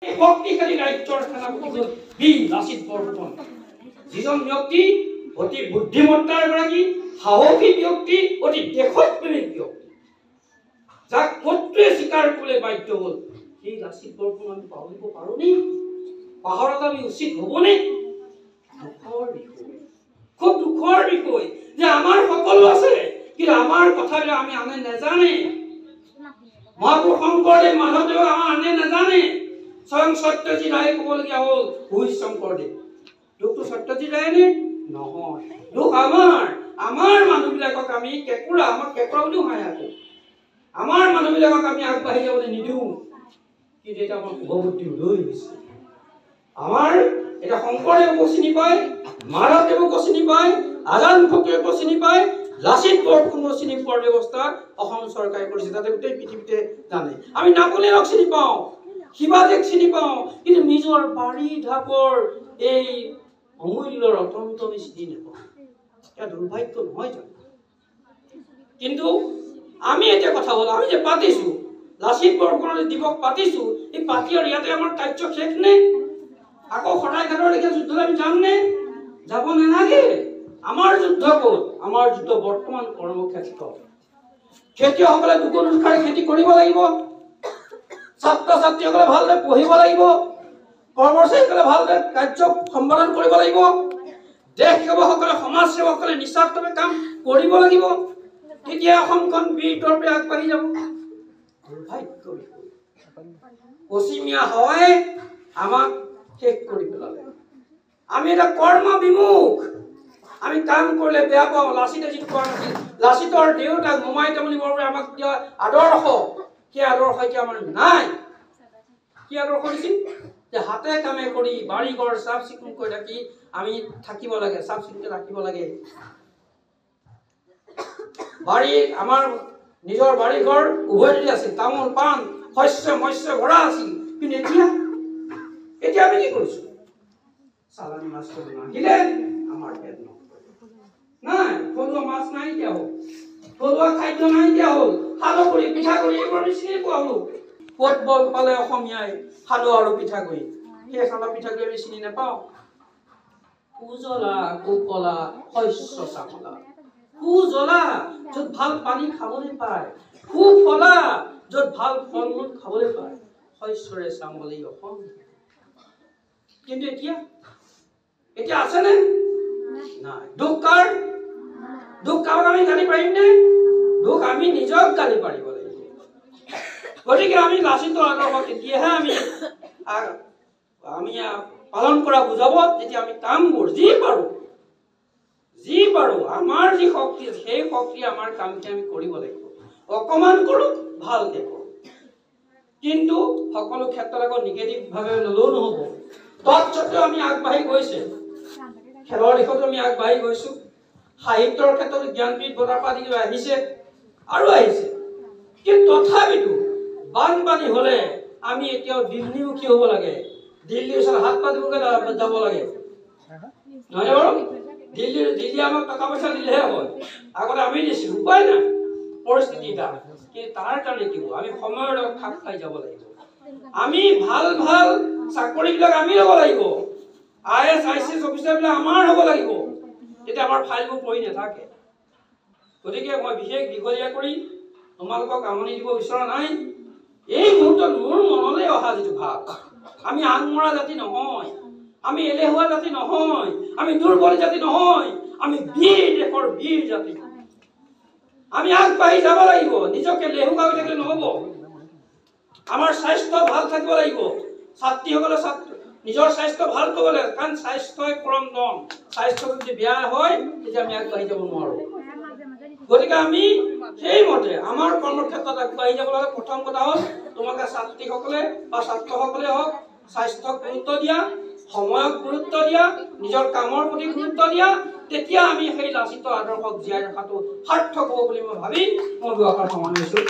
শক্তিশালী ৰাজ্যৰ সেনাপতি হ'ল বীৰ লাচিত বৰফুকন। যিজন ব্যক্তি অতি বুদ্ধিমত্তাৰ গৰাকী, সাহসী ব্যক্তি, অতি দেশপ্ৰেমিক ব্যক্তি, যাক শত্ৰুৱে স্বীকাৰ কৰিবলৈ বাধ্য হ'ল। সেই লাচিত বৰফুকন আমি পাহৰিব পাৰোঁনে? পাহৰাটো আমি উচিত হ'বনে? দুখৰ বিষয়, খুব দুখৰ বিষয় যে আমাৰ সকলো আছে, কিন্তু আমাৰ কথাবিলাক আমি আনে নাজানে। মহাপুৰুষ শংকৰদেৱ মাধৱদেৱ আমাৰ আনে নাজানে। স্বয়ং সত্যজিৎ ৰায়ে ক'বলগীয়া হ'ল হুই শংকৰদেৱ। দুখটো সত্যজিৎ ৰায়ে নে? নহয়, দুখ আমাৰ মানুহবিলাকক আমি কেঁকুৰা, আমাক কেঁকুৰা বুলিও হাঁহে আকৌ। আমাৰ মানুহবিলাকক আমি আগবাঢ়ি যাবলৈ নিদিওঁ, কিন্তু এতিয়া আমাৰ শুভবুদ্ধি উদয় হৈছে। আমাৰ এতিয়া শংকৰদেৱকো চিনি পায়, মাধৱদেৱকো চিনি পায়, আজাদ ফকীৰকো চিনি পায়, লাচিত বৰফুকনকো চিনি পোৱাৰ ব্যৱস্থা অসম চৰকাৰে কৰিছে, যাতে গোটেই পৃথিৱীতে জানে। আমি নাপোলিয়নক চিনি পাওঁ, শিৱাজীক চিনি পাওঁ, কিন্তু নিজৰ বাৰী ঢাপৰ এই অমূল্য ৰতনটো আমি চিনি নাপাওঁ। এয়া দুৰ্ভাগ্য নহয় জানো? কিন্তু আমি এতিয়া কথা হ'ল, আমি যে পাতিছোঁ লাচিত বৰফুকনৰ দিৱস পাতিছোঁ, এই পাতি আৰু ইয়াতে আমাৰ কাৰ্য শেষ নে? আকৌ শৰাইঘাটৰ লেখীয়া যুদ্ধলৈ আমি যামনে? যাব নালাগে। আমাৰ যুদ্ধ ক'ত? আমাৰ যুদ্ধ বৰ্তমান কৰ্মক্ষেত্ৰ। খেতিয়কসকলে বুকু খাই খেতি কৰিব লাগিব, ছাত্ৰ ছাত্ৰীসকলে ভালদৰে পঢ়িব লাগিব, কৰ্মচাৰীসকলে ভালদৰে কাৰ্য সম্পাদন কৰিব লাগিব, দেশ সেৱকসকলে, সমাজ সেৱকসকলে নিস্বাৰ্থভাৱে কাম কৰিব লাগিব। তেতিয়া অসমখন বীৰত্বৰে আগবাঢ়ি যাব। দুৰ্ভাগ্য বিষয়, পশ্চিমীয়া হাৱাই আমাক শেষ কৰি পেলালে। আমি এটা কৰ্ম বিমুখ, আমি কাম কৰিলে বেয়া পাওঁ। লাচিতে যিটো কোৱা নাছিল, লাচিতৰ দেউতাক মোমাই তামুলী বৰবৰুৱাই আমাক দিয়া আদৰ্শ, সেই আদৰ্শ এতিয়া আমাৰ নাই। কি আদৰ্শ দিছিল? যে হাতে কামে কৰি বাৰী ঘৰ চাফ চিকুণ কৰি ৰাখি আমি থাকিব লাগে, চাফ চিকুণকৈ ৰাখিব লাগে। বাৰী আমাৰ নিজৰ বাৰী ঘৰ উভৈনদী আছিল, তামোল পাণ শস্য মৎস্য ভৰা আছিল। কিন্তু এতিয়া আমি কি কৰিছো? চালানী মাছ নাহিলে আমাৰ পেট নাই, থলুৱা মাছ নাইকিয়া হ'ল, থলুৱা খাদ্য নাইকিয়া হ'ল, সালগুৰি পিঠাগুৰি এইবোৰ আমি চিনি পোৱা হ'লো। ক'ত বল পালে অসমীয়াই সালো আৰু পিঠাগুৰি, সেই সালো পিঠাগুৰি আমি চিনি নাপাওঁ। উজলা কুকলা শস্য চামলা, সুজলা য'ত ভাল পানী খাবলৈ পায়, সুফলা য'ত ভাল ফল মূল খাবলৈ পায়, শস্যৰে চামলি অসম। কিন্তু এতিয়া আছেনে? নাই। দুখ কাৰ? দুখ কাৰোবাক আমি গালি পাৰিম নে? দুখ আমি নিজক গালি পাৰিব লাগিব। গতিকে আমি লাচিতৰ আদৰ্শ তেতিয়াহে আমি পালন কৰা বুজাব, যেতিয়া আমি কামবোৰ যি পাৰো আমাৰ যি শক্তি, সেই শক্তি আমাৰ কামখিনি আমি কৰিব লাগিব। অকমান কৰোঁ, ভালকে কৰোঁ। কিন্তু সকলো ক্ষেত্ৰত আকৌ নিগেটিভ ভাৱে ল'লেও নহ'ব। তৎসত্ত্বেও আমি আগবাঢ়ি গৈছে, খেলৰ দিশতো আমি আগবাঢ়ি গৈছো, সাহিত্যৰ ক্ষেত্ৰত জ্ঞানপীঠ বঁটা পাতি আহিছে আৰু আহিছে। কিন্তু তথাপিতো বানপানী হলে আমি এতিয়াও দিল্লীমুখী হ'ব লাগে, দিল্লীৰ ওচৰত হাত পাতিবকে যাব লাগে, নহয় বাৰু? দিল্লী আমাক টকা পইচা দিলেহে হয়, আগতে আমি দিছিলো, উপায় নাই পৰিস্থিতি এটা। কিন্তু তাৰ কাৰণে কি হ'ব? আমি সময়ৰ লগত খাপ খাই যাব লাগিব। আমি ভাল চাকৰিবিলাক আমি ল'ব লাগিব, IAS ICS অফিচাৰবিলাক আমাৰ হ'ব লাগিব, তেতিয়া আমাৰ ফাইলবোৰ পৰি নাথাকে। গতিকে মই বিশেষ দীঘলীয়া কৰি তোমালোকক আমনি দিব বিচৰা নাই। এই মুহূৰ্তত মোৰ মনলৈ অহা যিটো ভাৱ, আমি আগমৰা জাতি নহয়, আমি এলেহুৱা জাতি নহয়, আমি দুৰ্বল জাতি নহয়, আমি বীৰ দেশৰ বীৰ জাতি। আমি আগবাঢ়ি যাব লাগিব, নিজকে লেহুকা হৈ থাকিলে নহ'ব। আমাৰ স্বাস্থ্য ভাল থাকিব লাগিব, ছাত্ৰীসকলে নিজৰ স্বাস্থ্য ভাল কৰিব লাগে, কাৰণ স্বাস্থ্যই পৰম ধন। স্বাস্থ্য যদি বেয়া হয় তেতিয়া আমি আগবাঢ়ি যাব নোৱাৰো। গতিকে আমি সেইমতে আমাৰ কৰ্মক্ষেত্ৰত আগবাঢ়ি যাব লাগে। প্ৰথম কথা হ'ল তোমালোকে ছাত্ৰীসকলে বা ছাত্ৰসকলে হওক, স্বাস্থ্যক গুৰুত্ব দিয়া, সময়ক গুৰুত্ব দিয়া, নিজৰ কামৰ প্ৰতি গুৰুত্ব দিয়া। তেতিয়া আমি সেই লাচিতৰ আদৰ্শক জীয়াই ৰখাটো সাৰ্থক হ'ব বুলি মই ভাবি মই দুআষাৰ সামৰণি মাৰিছোঁ।